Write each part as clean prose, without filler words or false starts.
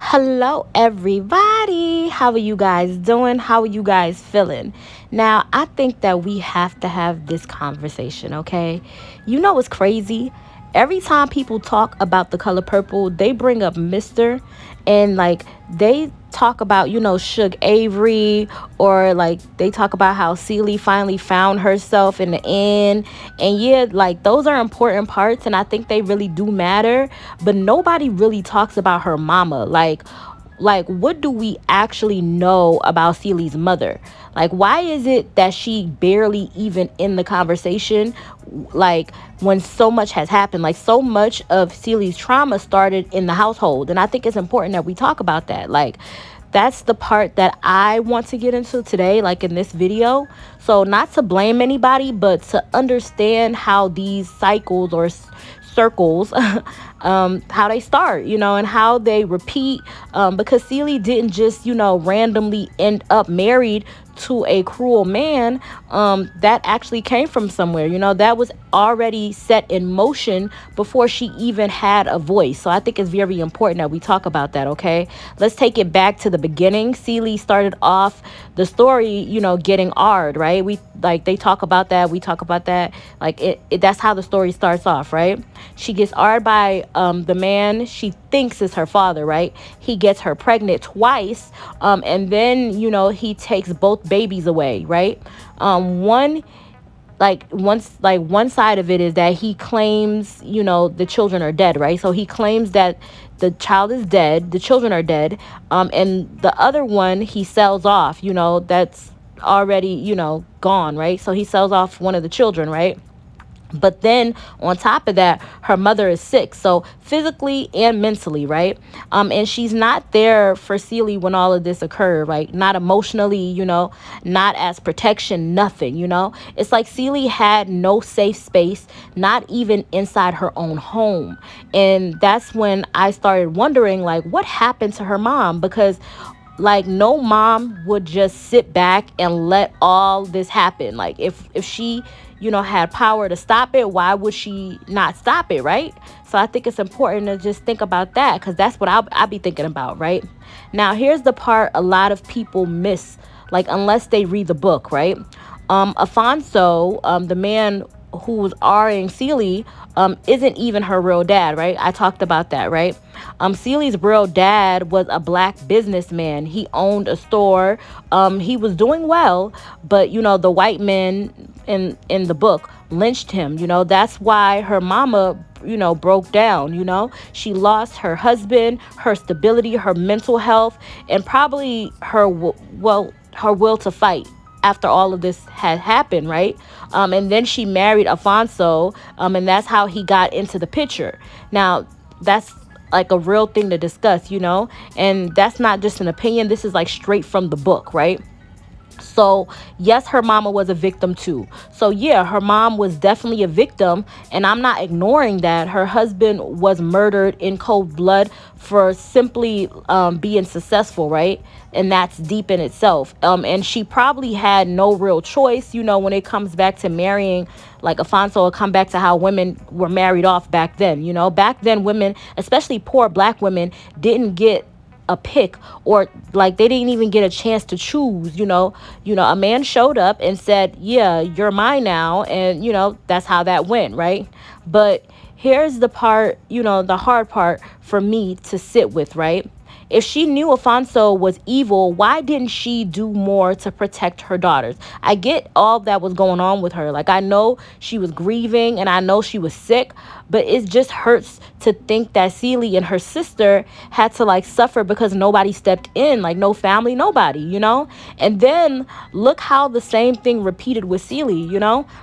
Hello, everybody. How are you guys doing? How are you guys feeling? Now, I think that we have to have this conversation, okay? You know what's crazy? Every time people talk about the color purple, they bring up Mr. and they talk about, Suge Avery, or like they talk about how Celie finally found herself in the end. And yeah, like those are important parts and I think they really do matter, but nobody really talks about her mama. What do we actually know about Celie's mother? Like, why is it that she barely even in the conversation? Like, when so much has happened, like so much of Celie's trauma started in the household, and I think it's important that we talk about that. Like, that's the part that I want to get into today, like in this video. So not to blame anybody, but to understand how these cycles or circles how they start, and how they repeat, because Celie didn't just, randomly end up married to a cruel man. That actually came from somewhere, that was already set in motion before she even had a voice. So I think it's very important that we talk about that. Okay, let's take it back to the beginning. Celie started off the story, getting ard, right? They talk about that, we talk about that, like that's how the story starts off, right? She gets ard by the man she thinks is her father, right? He gets her pregnant twice, and then he takes both babies away, right? One side of it is that he claims, the children are dead, right? So he claims that the child is dead, the children are dead, and the other one he sells off, that's already, gone, right? So he sells off one of the children, right? But then on top of that, her mother is sick, so physically and mentally, right? And she's not there for Celie when all of this occurred, right? Not emotionally, not as protection, nothing, It's like Celie had no safe space, not even inside her own home. And that's when I started wondering, like, what happened to her mom? Because like no mom would just sit back and let all this happen. Like if she had power to stop it, why would she not stop it, right? So I think it's important to just think about that, because that's what I'll be thinking about, right? Now here's the part a lot of people miss, like unless they read the book, right? Afonso, the man who was RAing Celie, isn't even her real dad, right? I talked about that, right? Celie's real dad was a black businessman. He owned a store. He was doing well, but the white men in the book lynched him. That's why her mama, broke down. She lost her husband, her stability, her mental health, and probably her will to fight after all of this had happened, right? And then she married Afonso, and that's how he got into the picture. Now, that's like a real thing to discuss, and that's not just an opinion. This is like straight from the book, right? So yes, her mama was a victim too. So yeah, her mom was definitely a victim, and I'm not ignoring that. Her husband was murdered in cold blood for simply being successful, right? And that's deep in itself. And she probably had no real choice, when it comes back to marrying. Like Afonso will come back to how women were married off back then. Back then women, especially poor black women, didn't get a pick, or like they didn't even get a chance to choose. A man showed up and said, yeah, you're mine now, and that's how that went, right? But here's the part, the hard part for me to sit with, right? If she knew Afonso was evil, why didn't she do more to protect her daughters? I get all that was going on with her. Like, I know she was grieving and I know she was sick, but it just hurts to think that Celie and her sister had to like suffer because nobody stepped in, like no family, nobody, And then look how the same thing repeated with Celie,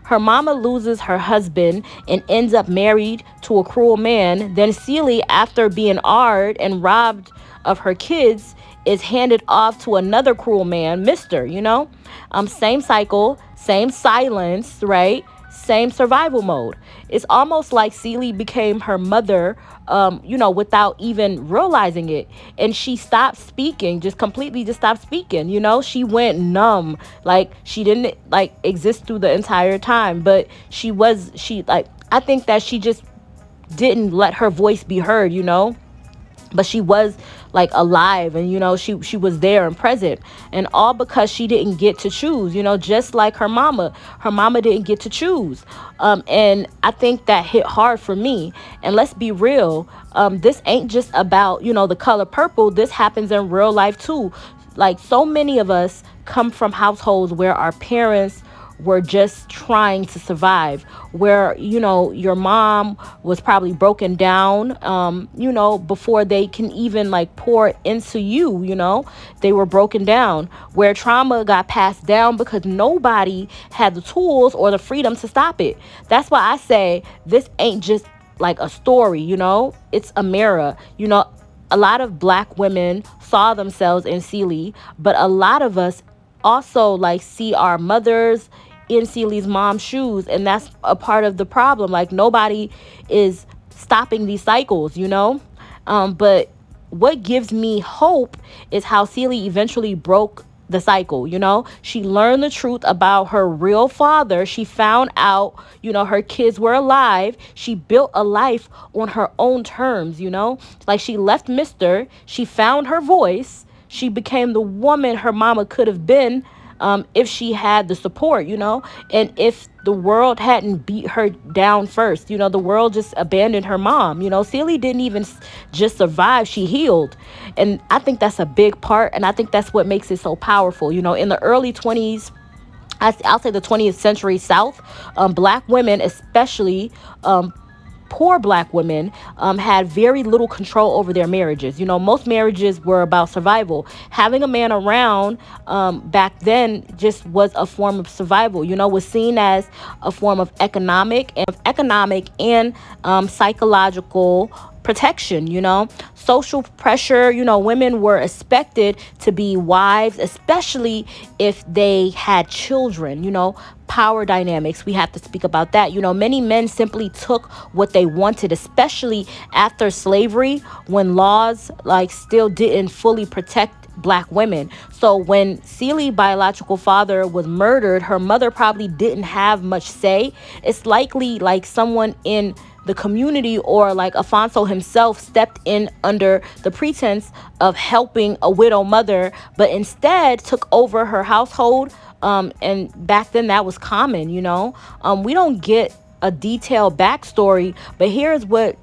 Her mama loses her husband and ends up married to a cruel man. Then Celie, after being ard and robbed of her kids, is handed off to another cruel man, Mr. Same cycle, same silence, right? Same survival mode. It's almost like Celie became her mother, without even realizing it. And she stopped speaking, just completely just stopped speaking. She went numb. Like, she didn't like exist through the entire time, but I think that she just didn't let her voice be heard. but she was like alive, and she was there and present, and all because she didn't get to choose, just like her mama didn't get to choose. And I think that hit hard for me. And let's be real, this ain't just about the color purple. This happens in real life too. Like, so many of us come from households where our parents were just trying to survive, where your mom was probably broken down, before they can even like pour into you. They were broken down, where trauma got passed down because nobody had the tools or the freedom to stop it. That's why I say this ain't just like a story. It's a mirror. A lot of black women saw themselves in Celie, but a lot of us also like see our mothers in Celie's mom's shoes, and that's a part of the problem. Like, nobody is stopping these cycles. But what gives me hope is how Celie eventually broke the cycle. She learned the truth about her real father. She found out her kids were alive. She built a life on her own terms. Like, she left Mister, she found her voice, she became the woman her mama could have been, if she had the support. And if the world hadn't beat her down first. The world just abandoned her mom. Celie didn't even just survive, she healed. And I think that's a big part, and I think that's what makes it so powerful. In the early 20s, I'll say the 20th century South, black women, especially poor black women, had very little control over their marriages. Most marriages were about survival. Having a man around, back then, just was a form of survival. Was seen as a form of economic and psychological protection. Social pressure. Women were expected to be wives, especially if they had children. Power dynamics, we have to speak about that. Many men simply took what they wanted, especially after slavery, when laws like still didn't fully protect black women. So when Celie's biological father was murdered, her mother probably didn't have much say. It's likely like someone in the community or like Afonso himself stepped in under the pretense of helping a widow mother, but instead took over her household. And back then that was common. We don't get a detailed backstory, but here's what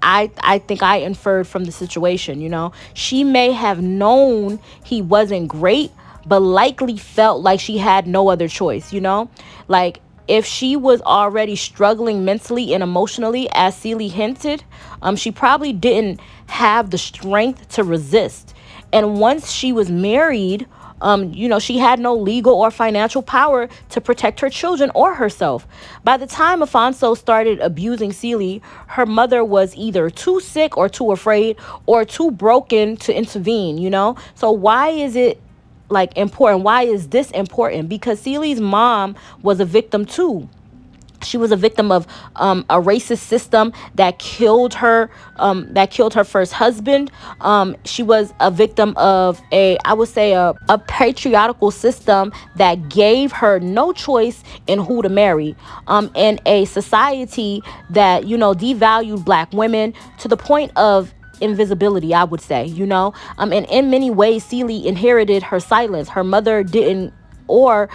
I think I inferred from the situation. She may have known he wasn't great, but likely felt like she had no other choice. Like, if she was already struggling mentally and emotionally, as Celie hinted, she probably didn't have the strength to resist. And once she was married, she had no legal or financial power to protect her children or herself. By the time Afonso started abusing Celie, her mother was either too sick or too afraid or too broken to intervene. So why is it like important? Why is this important? Because Celie's mom was a victim too. She was a victim of a racist system that killed her first husband. She was a victim of I would say a patriarchal system that gave her no choice in who to marry, and a society that devalued black women to the point of invisibility, I would say. And in many ways, Celie inherited her silence. Her mother didn't, or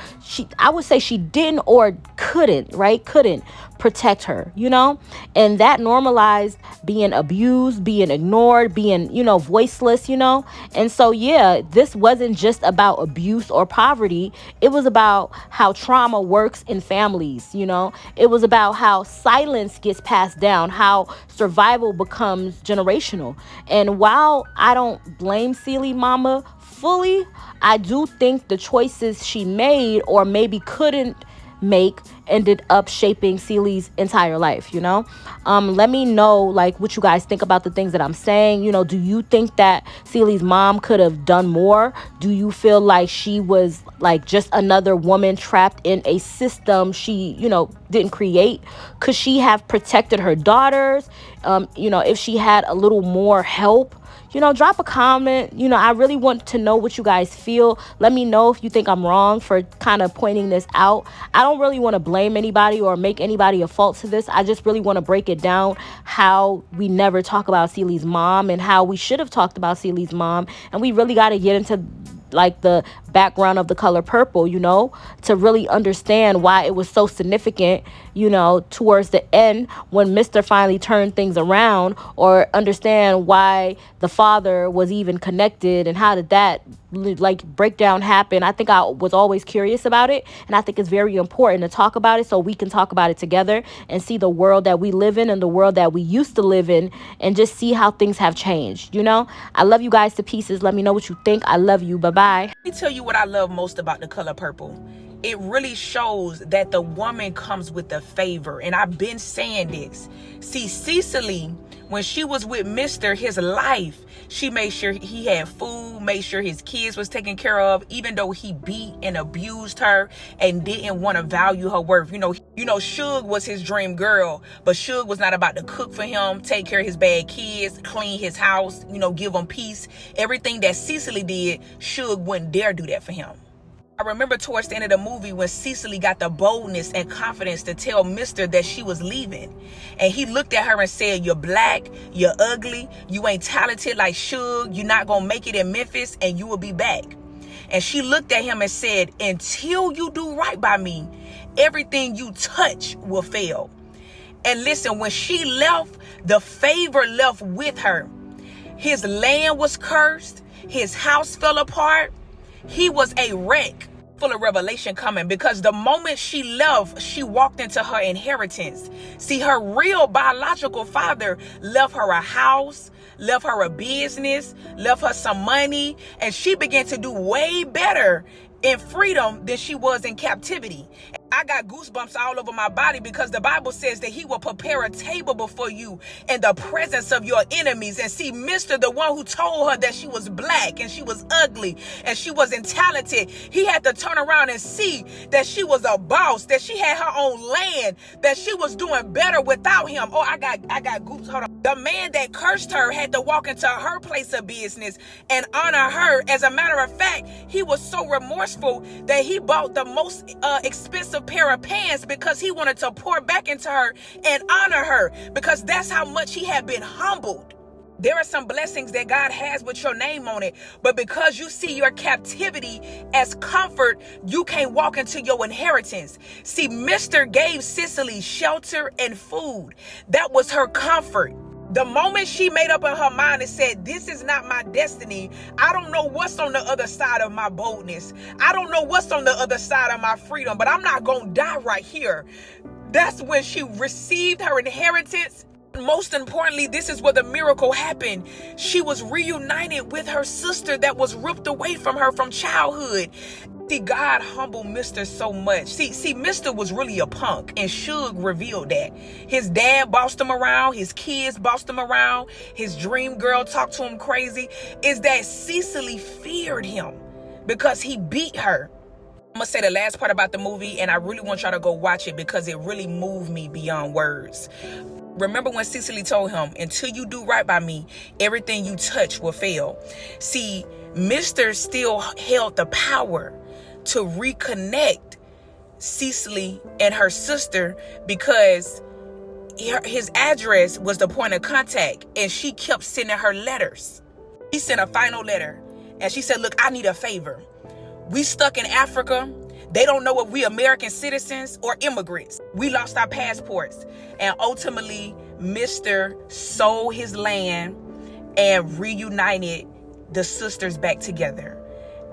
I would say she didn't or couldn't protect her. And that normalized being abused, being ignored, being voiceless. And so yeah, this wasn't just about abuse or poverty. It was about how trauma works in families. It was about how silence gets passed down, how survival becomes generational. And while I don't blame Celie mama fully, I do think the choices she made or maybe couldn't make ended up shaping Celie's entire life. Let me know like what you guys think about the things that I'm saying. Do you think that Celie's mom could have done more? Do you feel like she was like just another woman trapped in a system she didn't create? Could she have protected her daughters if she had a little more help? Drop a comment. I really want to know what you guys feel. Let me know if you think I'm wrong for kind of pointing this out. I don't really want to blame blame anybody or make anybody a fault to this. I just really want to break it down how we never talk about Celie's mom and how we should have talked about Celie's mom. And we really got to get into like the background of The Color Purple, to really understand why it was so significant, towards the end when Mr. finally turned things around, or understand why the father was even connected and how did that like breakdown happen. I think I was always curious about it, and I think it's very important to talk about it so we can talk about it together and see the world that we live in and the world that we used to live in, and just see how things have changed. I love you guys to pieces. Let me know what you think. I love you. Bye-bye. Let me tell you what I love most about The Color Purple. It really shows that the woman comes with a favor. And I've been saying this. See, Celie, when she was with Mr., his life, she made sure he had food, made sure his kids was taken care of, even though he beat and abused her and didn't want to value her worth. Suge was his dream girl, but Suge was not about to cook for him, take care of his bad kids, clean his house, give him peace. Everything that Celie did, Suge wouldn't dare do that for him. I remember towards the end of the movie when Celie got the boldness and confidence to tell Mr. that she was leaving. And he looked at her and said, "You're black, you're ugly, you ain't talented like Suge, you're not going to make it in Memphis, and you will be back." And she looked at him and said, "Until you do right by me, everything you touch will fail." And listen, when she left, the favor left with her. His land was cursed. His house fell apart. He was a wreck. Full of revelation coming, because the moment she left, she walked into her inheritance. See, her real biological father left her a house, left her a business, left her some money, and she began to do way better in freedom than she was in captivity. I got goosebumps all over my body, because the Bible says that he will prepare a table before you in the presence of your enemies. And see, Mr., the one who told her that she was black and she was ugly and she wasn't talented, he had to turn around and see that she was a boss, that she had her own land, that she was doing better without him. Oh, I got goosebumps. Hold on. The man that cursed her had to walk into her place of business and honor her. As a matter of fact, he was so remorseful that he bought the most expensive pair of pants, because he wanted to pour back into her and honor her, because that's how much he had been humbled. There are some blessings that God has with your name on it, but because you see your captivity as comfort, you can't walk into your inheritance. See, Mr. gave Celie shelter and food. That was her comfort. The moment she made up in her mind and said, "This is not my destiny. I don't know what's on the other side of my boldness. I don't know what's on the other side of my freedom, but I'm not going to die right here." That's when she received her inheritance. Most importantly, this is where the miracle happened. She was reunited with her sister that was ripped away from her from childhood. See, God humbled Mr. so much. See, Mr. was really a punk, and Suge revealed that. His dad bossed him around. His kids bossed him around. His dream girl talked to him crazy. Is that Celie feared him because he beat her. I'm going to say the last part about the movie, and I really want y'all to go watch it because it really moved me beyond words. Remember when Celie told him, "Until you do right by me, everything you touch will fail." See, Mr. still held the power to reconnect Celie and her sister, because his address was the point of contact, and she kept sending her letters. She sent a final letter, and she said, "Look, I need a favor. We stuck in Africa. They don't know if we American citizens or immigrants. We lost our passports." And ultimately, Mr. sold his land and reunited the sisters back together.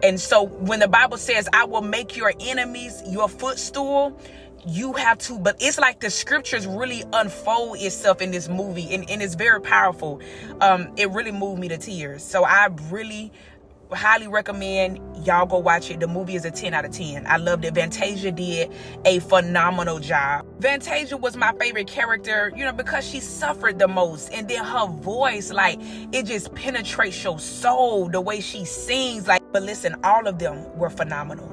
And so when the Bible says, "I will make your enemies your footstool," you have to, but it's like the scriptures really unfold itself in this movie, and it's very powerful. It really moved me to tears. So I really highly recommend y'all go watch it. The movie is a 10 out of 10. I loved it. Fantasia did a phenomenal job. Fantasia was my favorite character, because she suffered the most. And then her voice, it just penetrates your soul, the way she sings. But listen, all of them were phenomenal.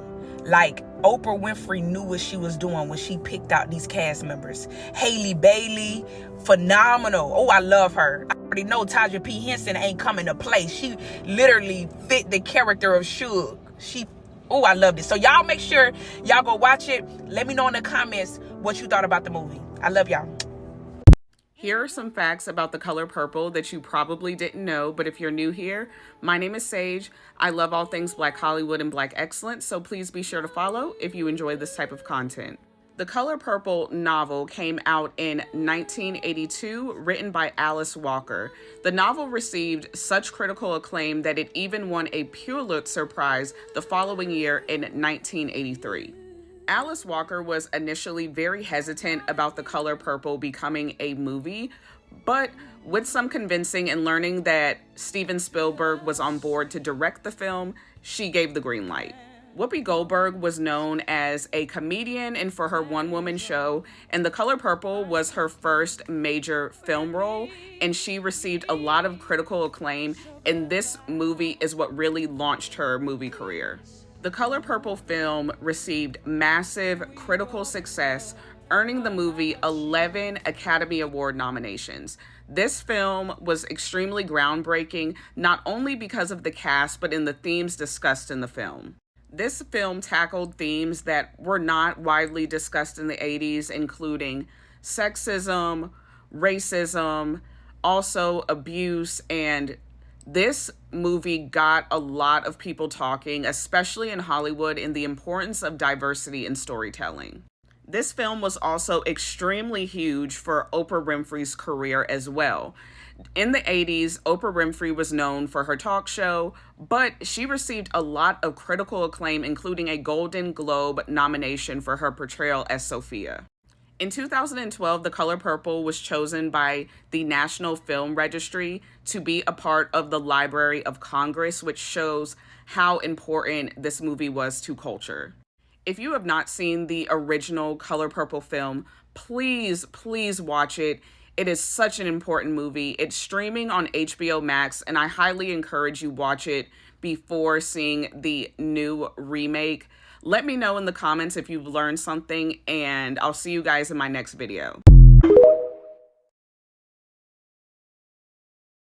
Oprah Winfrey knew what she was doing when she picked out these cast members. Halle Bailey, phenomenal. Oh, I love her. I already know Taja P. Henson ain't coming to play. She literally fit the character of Suge. Oh, I loved it. So y'all make sure y'all go watch it. Let me know in the comments what you thought about the movie. I love y'all. Here are some facts about The Color Purple that you probably didn't know, but if you're new here, my name is Sage. I love all things Black Hollywood and Black excellence, so please be sure to follow if you enjoy this type of content. The Color Purple novel came out in 1982, written by Alice Walker. The novel received such critical acclaim that it even won a Pulitzer Prize the following year in 1983. Alice Walker was initially very hesitant about The Color Purple becoming a movie, but with some convincing and learning that Steven Spielberg was on board to direct the film, she gave the green light. Whoopi Goldberg was known as a comedian and for her one-woman show, and The Color Purple was her first major film role, and she received a lot of critical acclaim, and this movie is what really launched her movie career. The Color Purple film received massive critical success, earning the movie 11 Academy Award nominations. This film was extremely groundbreaking, not only because of the cast, but in the themes discussed in the film. This film tackled themes that were not widely discussed in the 80s, including sexism, racism, also abuse, and this movie got a lot of people talking, especially in Hollywood, in the importance of diversity in storytelling. This film was also extremely huge for Oprah Winfrey's career as well. In the 80s, Oprah Winfrey was known for her talk show, but she received a lot of critical acclaim, including a Golden Globe nomination for her portrayal as Sophia. In 2012, The Color Purple was chosen by the National Film Registry to be a part of the Library of Congress, which shows how important this movie was to culture. If you have not seen the original Color Purple film, please watch it. It is such an important movie. It's streaming on HBO Max, and I highly encourage you watch it before seeing the new remake. Let me know in the comments if you've learned something, and I'll see you guys in my next video.